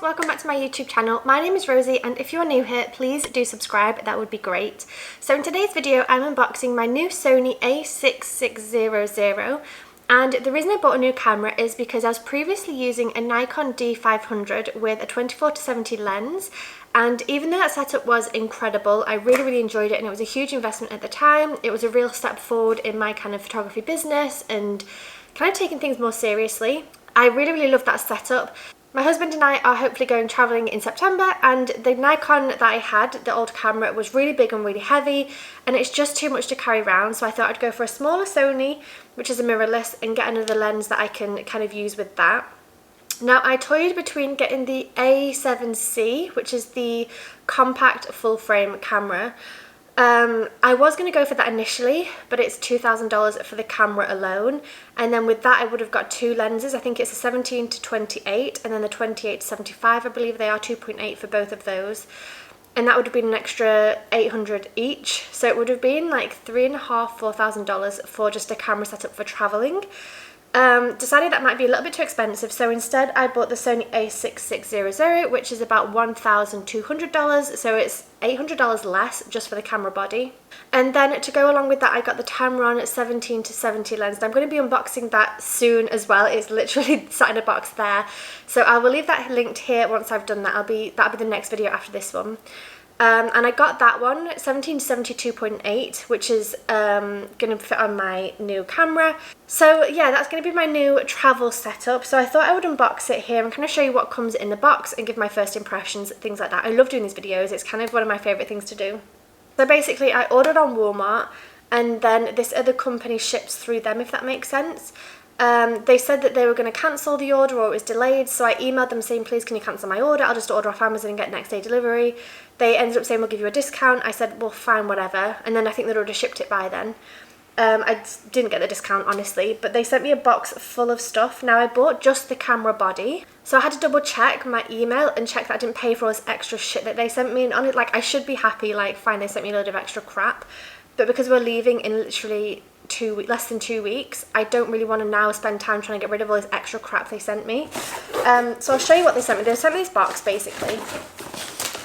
welcome back to my YouTube channel. My name is Rosie, and if you're new here, please do subscribe, that would be great. So in today's video, I'm unboxing my new Sony A6600, and the reason I bought a new camera is because I was previously using a Nikon D500 with a 24-70 lens, and even though that setup was incredible, I really enjoyed it, and it was a huge investment at the time. It was a real step forward in my kind of photography business and kind of taking things more seriously. I really love that setup. My husband and I are hopefully going travelling in September, and the Nikon that I had, the old camera, was really big and really heavy, and it's just too much to carry around, so I thought I'd go for a smaller Sony, which is a mirrorless, and get another lens that I can kind of use with that. Now, I toyed between getting the A7C, which is the compact full frame camera. I was going to go for that initially, but it's $2,000 for the camera alone, and then with that I would have got two lenses. I think it's a 17-28 and then the 28-75, I believe they are 2.8 for both of those, and that would have been an extra $800 each, so it would have been like $3,500–4,000 for just a camera setup for travelling. Decided that might be a little bit too expensive, so instead I bought the Sony A6600, which is about $1,200, so it's $800 less just for the camera body. And then to go along with that, I got the Tamron 17-70 lens, and I'm going to be unboxing that soon as well. It's literally sat in a box there, so I will leave that linked here once I've done that. That'll be the next video after this one. And I got that one, 17-72.8, which is going to fit on my new camera. So yeah, that's going to be my new travel setup. So I thought I would unbox it here and kind of show you what comes in the box and give my first impressions, things like that. I love doing these videos. It's kind of one of my favourite things to do. So basically I ordered on Walmart, and then this other company ships through them, if that makes sense. They said that they were going to cancel the order, or it was delayed, so I emailed them saying, please can you cancel my order, I'll just order off Amazon and get next day delivery. They ended up saying, we'll give you a discount. I said, well, fine, whatever, and then I think they'd already shipped it by then. I didn't get the discount, honestly, but they sent me a box full of stuff. Now, I bought just the camera body, so I had to double check my email and check that I didn't pay for all this extra shit that they sent me, and on it, like, I should be happy, like, fine, they sent me a load of extra crap, but because we're leaving in literally less than 2 weeks, I don't really want to now spend time trying to get rid of all this extra crap they sent me. So I'll show you what they sent me. They sent me this box basically,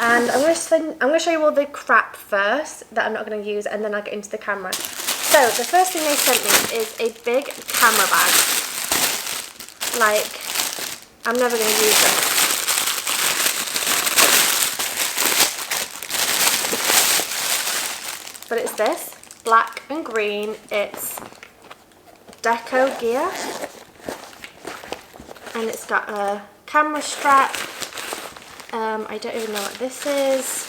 and I'm going to show you all the crap first that I'm not going to use, and then I'll get into the camera. So the first thing they sent me is a big camera bag. Like, I'm never going to use this. But it's this. Black and green. It's deco gear, and it's got a camera strap. I don't even know what this is.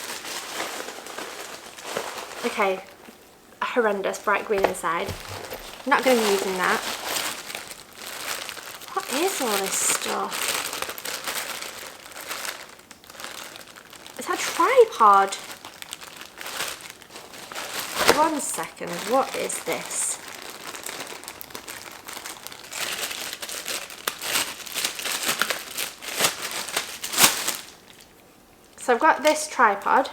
Okay, horrendous, bright green inside. I'm not going to be using that. What is all this stuff? Is that a tripod? One second, what is this? So I've got this tripod,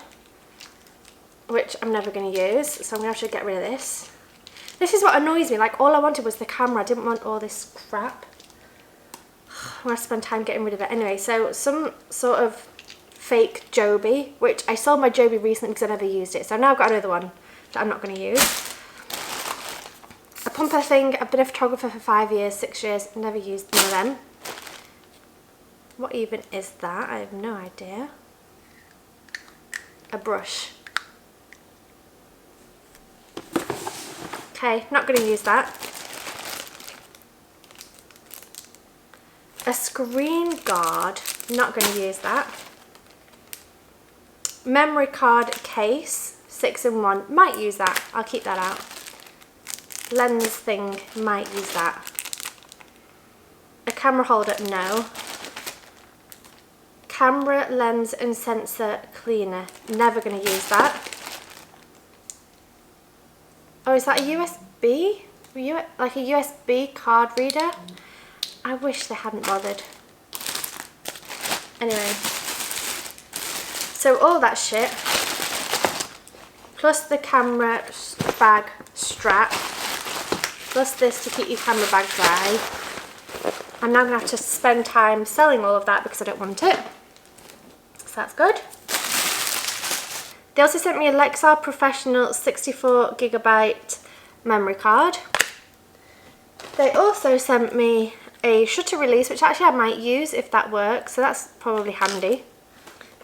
which I'm never going to use, so I'm going to have to get rid of this. This is what annoys me, like, all I wanted was the camera. I didn't want all this crap. I'm going to spend time getting rid of it. Anyway, so some sort of fake Joby, which I sold my Joby recently because I never used it, so now I've got another one that I'm not going to use. A pumper thing. I've been a photographer for 5 years, 6 years, never used one of them. What even is that? I have no idea. A brush. Okay, not going to use that. A screen guard. Not going to use that. Memory card case. 6-in-1, might use that, I'll keep that out. Lens thing, might use that. A camera holder, no. Camera, lens and sensor cleaner, never going to use that. Oh, is that a USB? Like a USB card reader? I wish they hadn't bothered. Anyway, so all that shit, plus the camera bag strap, plus this to keep your camera bag dry. I'm now going to have to spend time selling all of that because I don't want it. so that's good. They also sent me a Lexar Professional 64GB memory card. They also sent me a shutter release, which actually I might use if that works, so that's probably handy.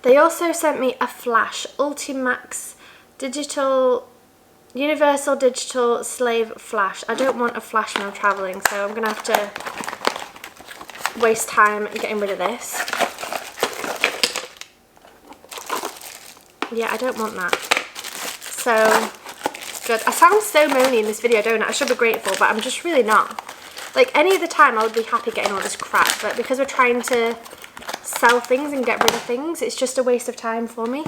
They also sent me a flash, Ultimax Digital, Universal Digital Slave Flash. I don't want a flash when I'm travelling, so I'm going to have to waste time getting rid of this. Yeah, I don't want that. So, good. I sound so moany in this video, don't I? I should be grateful, but I'm just really not. Like, any other time I would be happy getting all this crap, but because we're trying to sell things and get rid of things, it's just a waste of time for me.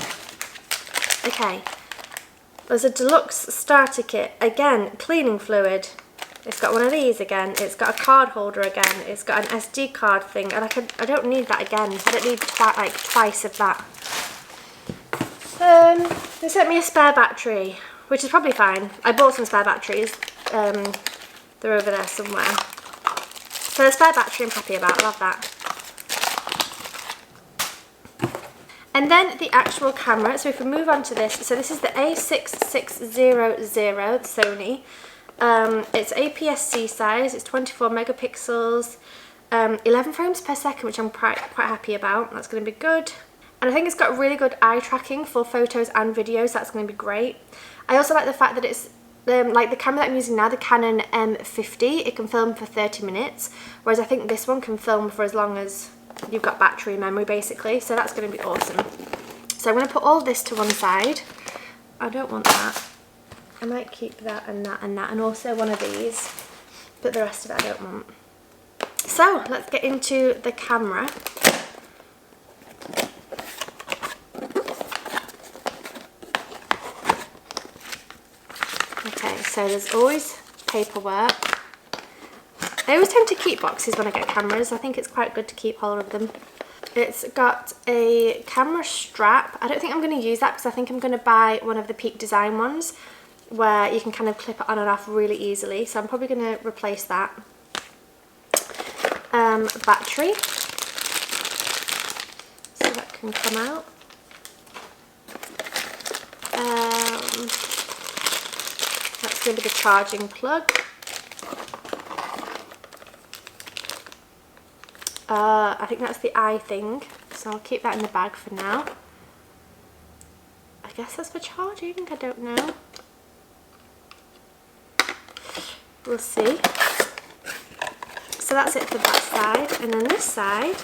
Okay. There's a deluxe starter kit. Again, cleaning fluid. It's got one of these again. It's got a card holder again. It's got an SD card thing. And I don't need that again. I don't need twice of that. They sent me a spare battery, which is probably fine. I bought some spare batteries. They're over there somewhere. So the spare battery I'm happy about. I love that. And then the actual camera. So if we move on to this. So this is the A6600 Sony. It's APS-C size. It's 24 megapixels. 11 frames per second, which I'm quite happy about. That's going to be good. And I think it's got really good eye tracking for photos and videos. That's going to be great. I also like the fact that it's like the camera that I'm using now, the Canon M50, it can film for 30 minutes. Whereas I think this one can film for as long as you've got battery memory, basically. So that's going to be awesome. So I'm going to put all this to one side. I don't want that. I might keep that and that and that, and also one of these. But the rest of it I don't want. So let's get into the camera. Okay, so there's always paperwork. I always tend to keep boxes when I get cameras. I think it's quite good to keep hold of them. It's got a camera strap. I don't think I'm going to use that because I think I'm going to buy one of the Peak Design ones where you can kind of clip it on and off really easily. So I'm probably going to replace that. Battery. So that can come out. That's going to be the charging plug. I think that's the eye thing, so I'll keep that in the bag for now. I guess that's for charging, I don't know. We'll see. So that's it for that side, and then this side,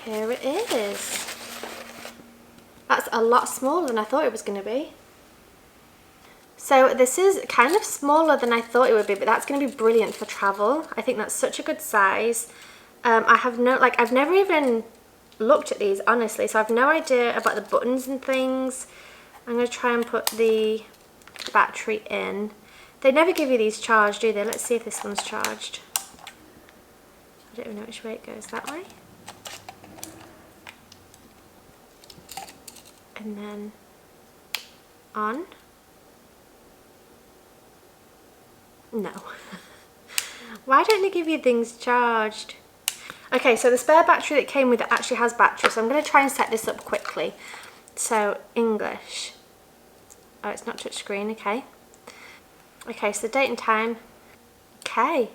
here it is. That's a lot smaller than I thought it was going to be. So this is kind of smaller than I thought it would be, but that's going to be brilliant for travel. I think that's such a good size. I've never even looked at these, honestly, so I've no idea about the buttons and things. I'm going to try and put the battery in. They never give you these charged, do they? Let's see if this one's charged. I don't even know which way it goes. That way? And then on. No. Why don't they give you things charged? Okay, so the spare battery that came with it actually has battery, so I'm going to try and set this up quickly. So, English. Oh, it's not touchscreen, okay. Okay, so date and time. Okay.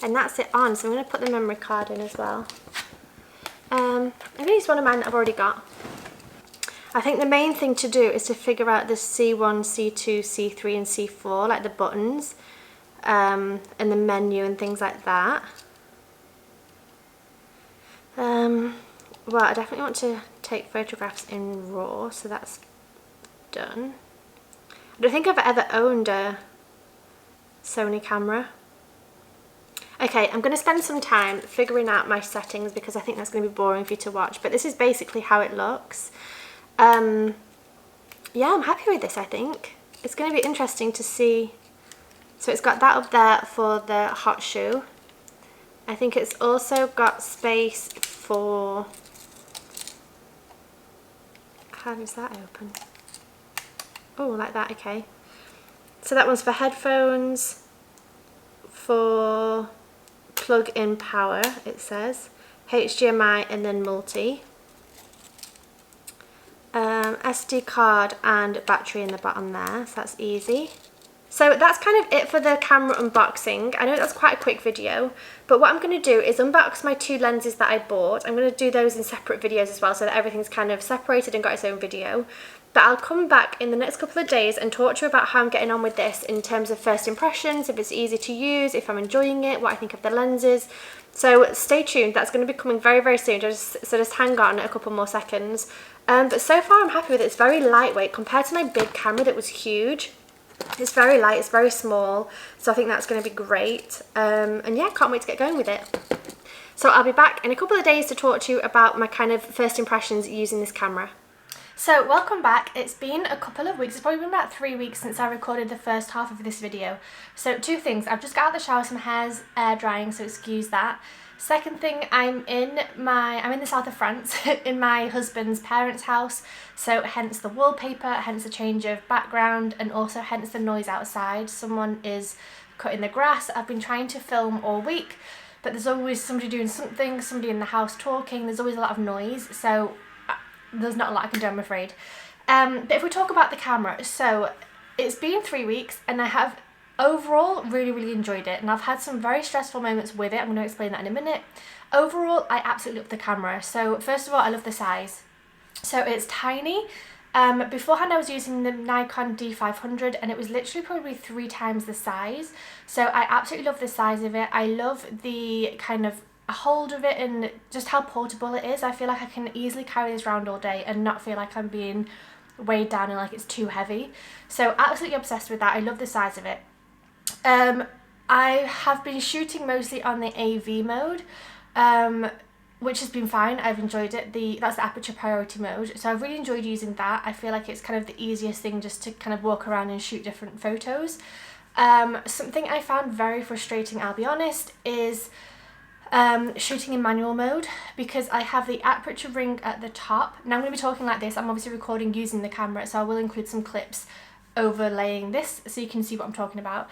And that's it on, so I'm going to put the memory card in as well. I'm going to use one of mine that I've already got. I think the main thing to do is to figure out the C1, C2, C3 and C4, like the buttons. And the menu and things like that. Well, I definitely want to take photographs in RAW, so that's done. I don't think I've ever owned a Sony camera. Okay, I'm going to spend some time figuring out my settings because I think that's going to be boring for you to watch, but this is basically how it looks. Yeah, I'm happy with this, I think. It's going to be interesting to see. So it's got that up there for the hot shoe. I think it's also got space for... How does that open? Oh, like that, okay. So that one's for headphones. for plug-in power, it says. HDMI and then multi. SD card and battery in the bottom there, so that's easy. So that's kind of it for the camera unboxing. I know that's quite a quick video, but what I'm going to do is unbox my 2 lenses that I bought. I'm going to do those in separate videos as well, so that everything's kind of separated and got its own video. But I'll come back in the next couple of days and talk to you about how I'm getting on with this in terms of first impressions, if it's easy to use, if I'm enjoying it, what I think of the lenses. So stay tuned, that's going to be coming very, very soon, so just hang on a couple more seconds. But so far I'm happy with it. It's very lightweight compared to my big camera that was huge. It's very light, it's very small, so I think that's going to be great. And yeah, can't wait to get going with it. So I'll be back in a couple of days to talk to you about my kind of first impressions using this camera. So welcome back. It's been a couple of weeks, it's probably been about 3 weeks since I recorded the first half of this video. So 2 things, I've just got out of the shower, so my hair's air drying, so excuse that. Second thing, I'm in the south of France, in my husband's parents' house, so hence the wallpaper, hence the change of background, and also hence the noise outside. Someone is cutting the grass. I've been trying to film all week, but there's always somebody doing something, somebody in the house talking, there's always a lot of noise, so there's not a lot I can do, I'm afraid. But if we talk about the camera, so it's been 3 weeks, and I have overall really enjoyed it, and I've had some very stressful moments with it. I'm going to explain that in a minute. Overall, I absolutely love the camera. So first of all, I love the size. So it's tiny. Beforehand I was using the Nikon D500 and it was literally probably 3 times the size. So I absolutely love the size of it. I love the kind of hold of it and just how portable it is. I feel like I can easily carry this around all day and not feel like I'm being weighed down and like it's too heavy. So absolutely obsessed with that. I love the size of it. I have been shooting mostly on the AV mode, which has been fine. I've enjoyed it. That's the aperture priority mode, so I've really enjoyed using that. I feel like it's kind of the easiest thing just to kind of walk around and shoot different photos. Something I found very frustrating, I'll be honest, is shooting in manual mode, because I have the aperture ring at the top. Now I'm going to be talking like this. I'm obviously recording using the camera, so I will include some clips overlaying this so you can see what I'm talking about.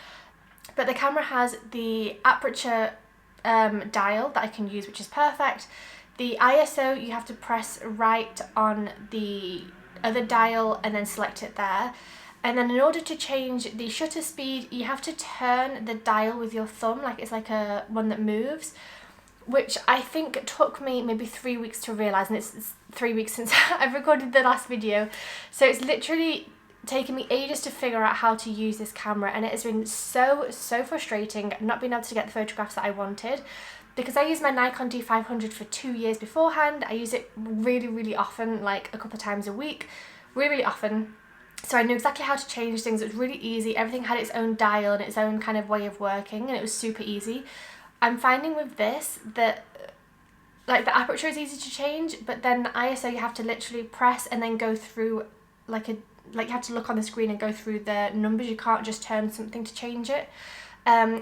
But the camera has the aperture dial that I can use, which is perfect. The ISO, you have to press right on the other dial and then select it there. And then in order to change the shutter speed, you have to turn the dial with your thumb, like it's like a one that moves, which I think took me maybe 3 weeks to realise, and it's 3 weeks since I've recorded the last video. So it's literally taken me ages to figure out how to use this camera, and it has been so frustrating not being able to get the photographs that I wanted, because I used my Nikon D500 for 2 years beforehand. I use it really often, like a couple of times a week, really often. So I knew exactly how to change things. It was really easy. Everything had its own dial and its own kind of way of working, and it was super easy. I'm finding with this that like the aperture is easy to change, but then the ISO you have to literally press and then go through you have to look on the screen and go through the numbers. You can't just turn something to change it.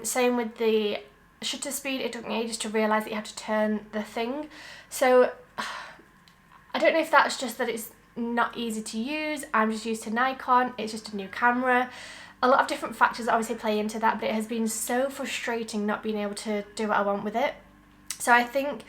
Same with the shutter speed. It took me ages to realise that you have to turn the thing. So I don't know if that's just that it's not easy to use. I'm just used to Nikon. It's just a new camera. A lot of different factors obviously play into that, but it has been so frustrating not being able to do what I want with it. So I think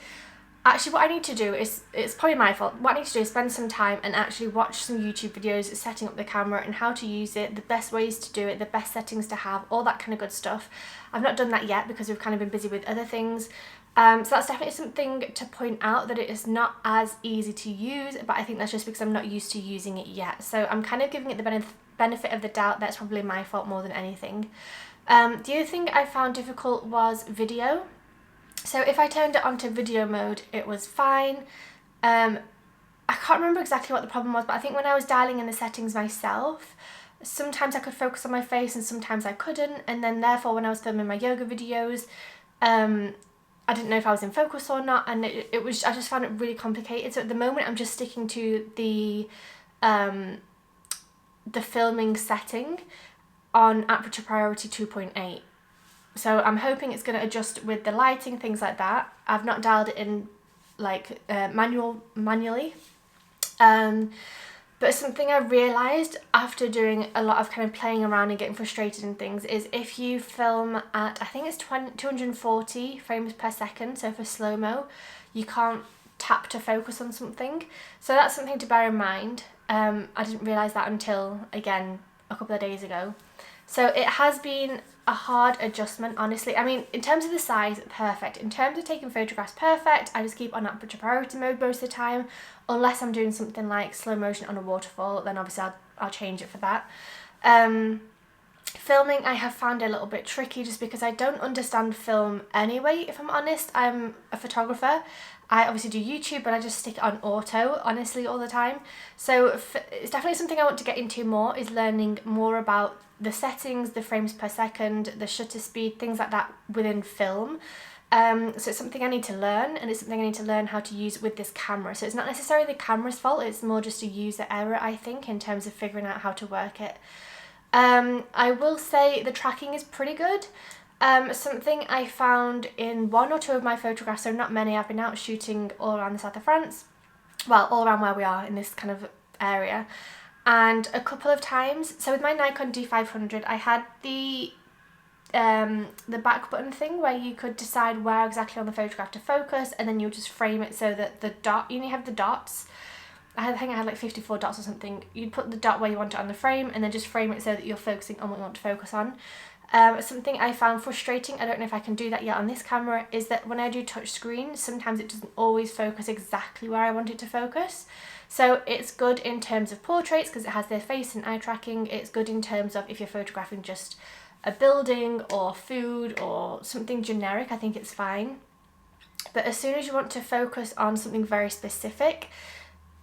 actually what I need to do is, it's probably my fault, what I need to do is spend some time and actually watch some YouTube videos setting up the camera and how to use it, the best ways to do it, the best settings to have, all that kind of good stuff. I've not done that yet because we've kind of been busy with other things. So that's definitely something to point out, that it is not as easy to use, but I think that's just because I'm not used to using it yet. So I'm kind of giving it the benefit of the doubt. That's probably my fault more than anything. The other thing I found difficult was video. So if I turned it onto video mode, it was fine. I can't remember exactly what the problem was, but I think when I was dialing in the settings myself, sometimes I could focus on my face and sometimes I couldn't, and then therefore when I was filming my yoga videos, I didn't know if I was in focus or not, and I just found it really complicated. So at the moment I'm just sticking to the filming setting on aperture priority 2.8. So I'm hoping it's going to adjust with the lighting, things like that. I've not dialed it in like manually. But something I realised after doing a lot of kind of playing around and getting frustrated and things is if you film at, I think it's 240 frames per second, so for slow-mo, you can't tap to focus on something. So that's something to bear in mind. I didn't realise that until, again, a couple of days ago. So it has been a hard adjustment, honestly. I mean, in terms of the size, perfect. In terms of taking photographs, perfect. I just keep on aperture priority mode most of the time, unless I'm doing something like slow motion on a waterfall, then obviously I'll change it for that. Filming I have found a little bit tricky just because I don't understand film anyway, if I'm honest. I'm a photographer. I obviously do YouTube, but I just stick it on auto, honestly, all the time. So it's definitely something I want to get into more, is learning more about the settings, the frames per second, the shutter speed, things like that within film. So it's something I need to learn, and it's something I need to learn how to use with this camera. So it's not necessarily the camera's fault, it's more just a user error, I think, in terms of figuring out how to work it. I will say the tracking is pretty good. Something I found in one or two of my photographs, so not many, I've been out shooting all around the south of France, well, all around where we are in this kind of area, and a couple of times, so with my Nikon D500, I had the back button thing where you could decide where exactly on the photograph to focus, and then you'll just frame it so that the dot, you only have the dots. I think I had like 54 dots or something. You'd put the dot where you want it on the frame and then just frame it so that you're focusing on what you want to focus on. Something I found frustrating, I don't know if I can do that yet on this camera, is that when I do touch screen, sometimes it doesn't always focus exactly where I want it to focus. So it's good in terms of portraits because it has their face and eye tracking. It's good in terms of if you're photographing just a building or food or something generic, I think it's fine. But as soon as you want to focus on something very specific,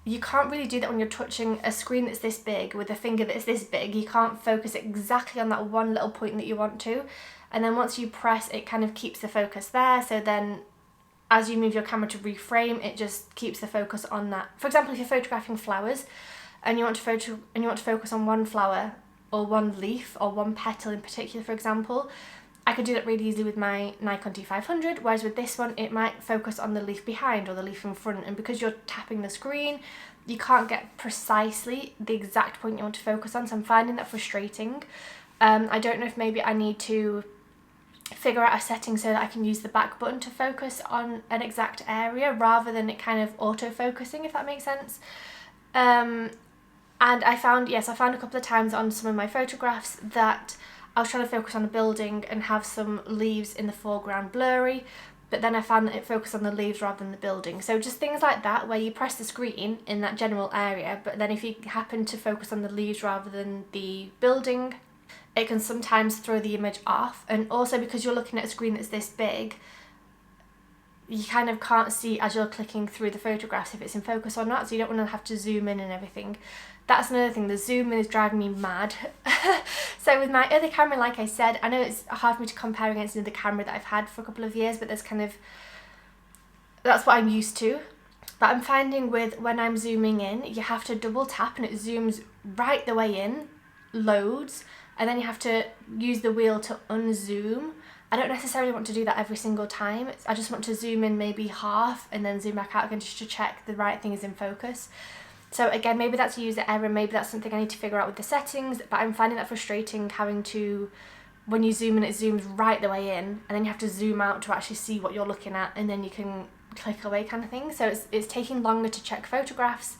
you can't really do that when you're touching a screen that's this big with a finger that's this big. You can't focus exactly on that one little point that you want to. And then once you press, it kind of keeps the focus there. So then as you move your camera to reframe, it just keeps the focus on that. For example, if you're photographing flowers and you want to focus on one flower or one leaf or one petal in particular, for example, I could do that really easily with my Nikon D500, whereas with this one, it might focus on the leaf behind or the leaf in front, and because you're tapping the screen, you can't get precisely the exact point you want to focus on, so I'm finding that frustrating. I don't know if maybe I need to figure out a setting so that I can use the back button to focus on an exact area rather than it kind of auto-focusing, if that makes sense. And I found a couple of times on some of my photographs that I was trying to focus on a building and have some leaves in the foreground blurry, but then I found that it focused on the leaves rather than the building. So just things like that where you press the screen in that general area, but then if you happen to focus on the leaves rather than the building, it can sometimes throw the image off. And also because you're looking at a screen that's this big, you kind of can't see as you're clicking through the photographs if it's in focus or not, so you don't want to have to zoom in and everything. That's another thing, the zoom in is driving me mad. So with my other camera, like I said, I know it's hard for me to compare against another camera that I've had for a couple of years, but that's what I'm used to. But I'm finding with when I'm zooming in, you have to double tap and it zooms right the way in, loads, and then you have to use the wheel to unzoom. I don't necessarily want to do that every single time. I just want to zoom in maybe half and then zoom back out again just to check the right thing is in focus. So again, maybe that's a user error, maybe that's something I need to figure out with the settings, but I'm finding that frustrating having to, when you zoom in, it zooms right the way in, and then you have to zoom out to actually see what you're looking at, and then you can click away kind of thing. So it's taking longer to check photographs.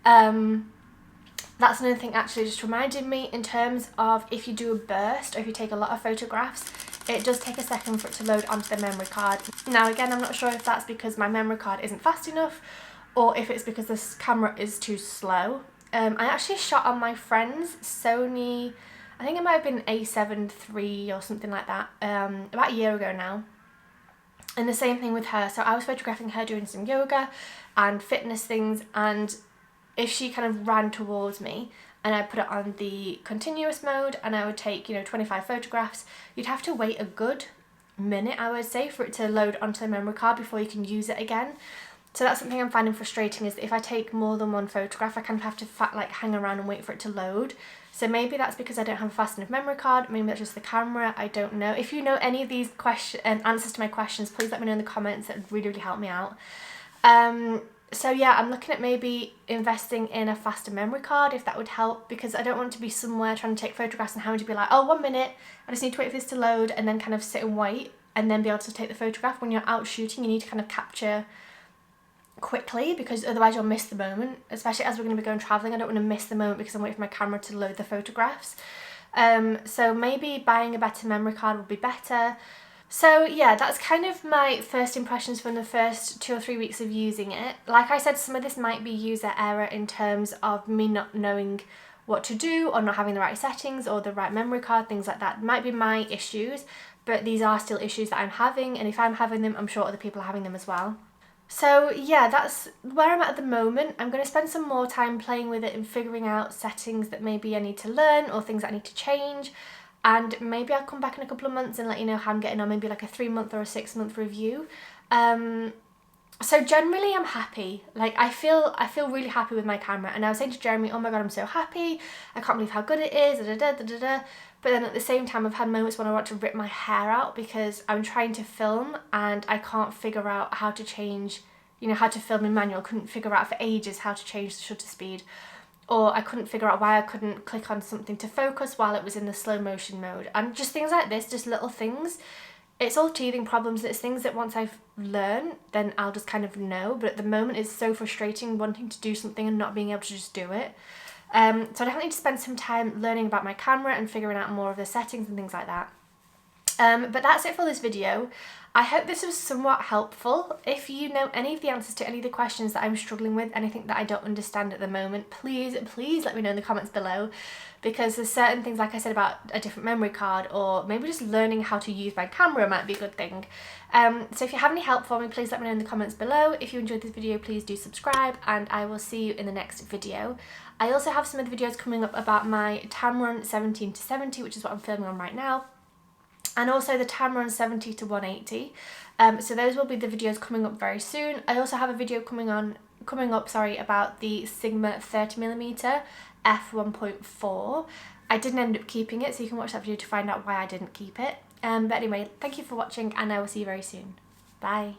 That's another thing actually just reminded me in terms of if you do a burst or if you take a lot of photographs, it does take a second for it to load onto the memory card. Now again, I'm not sure if that's because my memory card isn't fast enough or if it's because this camera is too slow. I actually shot on my friend's Sony, I think it might have been A7 III or something like that, about a year ago now. And the same thing with her. So I was photographing her doing some yoga and fitness things, and if she kind of ran towards me and I put it on the continuous mode and I would take, 25 photographs, you'd have to wait a good minute, I would say, for it to load onto the memory card before you can use it again. So that's something I'm finding frustrating, is that if I take more than one photograph, I kind of have to hang around and wait for it to load. So maybe that's because I don't have a fast enough memory card, maybe that's just the camera, I don't know. If you know any of these answers to my questions, please let me know in the comments, that would really, really help me out. So yeah, I'm looking at maybe investing in a faster memory card if that would help, because I don't want to be somewhere trying to take photographs and having to be like, oh, 1 minute, I just need to wait for this to load, and then kind of sit and wait and then be able to take the photograph. When you're out shooting, you need to kind of capture quickly, because otherwise you'll miss the moment, especially as we're going to be going traveling. I don't want to miss the moment because I'm waiting for my camera to load the photographs. So maybe buying a better memory card would be better. So yeah, that's kind of my first impressions from the first 2 or 3 weeks of using it. Like I said, some of this might be user error in terms of me not knowing what to do or not having the right settings or the right memory card, things like that. It might be my issues, but these are still issues that I'm having, and if I'm having them, I'm sure other people are having them as well. So yeah, that's where I'm at the moment. I'm going to spend some more time playing with it and figuring out settings that maybe I need to learn or things that I need to change. And maybe I'll come back in a couple of months and let you know how I'm getting on, maybe like a 3-month or a 6-month review. So generally I'm happy. Like I feel really happy with my camera, and I was saying to Jeremy, oh my god, I'm so happy, I can't believe how good it is, da, da, da, da, da. But then at the same time I've had moments when I want to rip my hair out because I'm trying to film and I can't figure out how to change, you know, how to film in manual. Couldn't figure out for ages how to change the shutter speed, or I couldn't figure out why I couldn't click on something to focus while it was in the slow motion mode, and just things like this, just little things. It's all teething problems. It's things that once I've learned, then I'll just kind of know. But at the moment, it's so frustrating wanting to do something and not being able to just do it. So I definitely need to spend some time learning about my camera and figuring out more of the settings and things like that. But that's it for this video. I hope this was somewhat helpful. If you know any of the answers to any of the questions that I'm struggling with, anything that I don't understand at the moment, please let me know in the comments below, because there's certain things, like I said, about a different memory card, or maybe just learning how to use my camera might be a good thing. So if you have any help for me, please let me know in the comments below. If you enjoyed this video, please do subscribe, and I will see you in the next video. I also have some other videos coming up about my Tamron 17-70, which is what I'm filming on right now, and also the Tamron 70-180. So those will be the videos coming up very soon. I also have a video coming up about the Sigma 30mm f1.4. I didn't end up keeping it, so you can watch that video to find out why I didn't keep it. But anyway, thank you for watching, and I will see you very soon. Bye.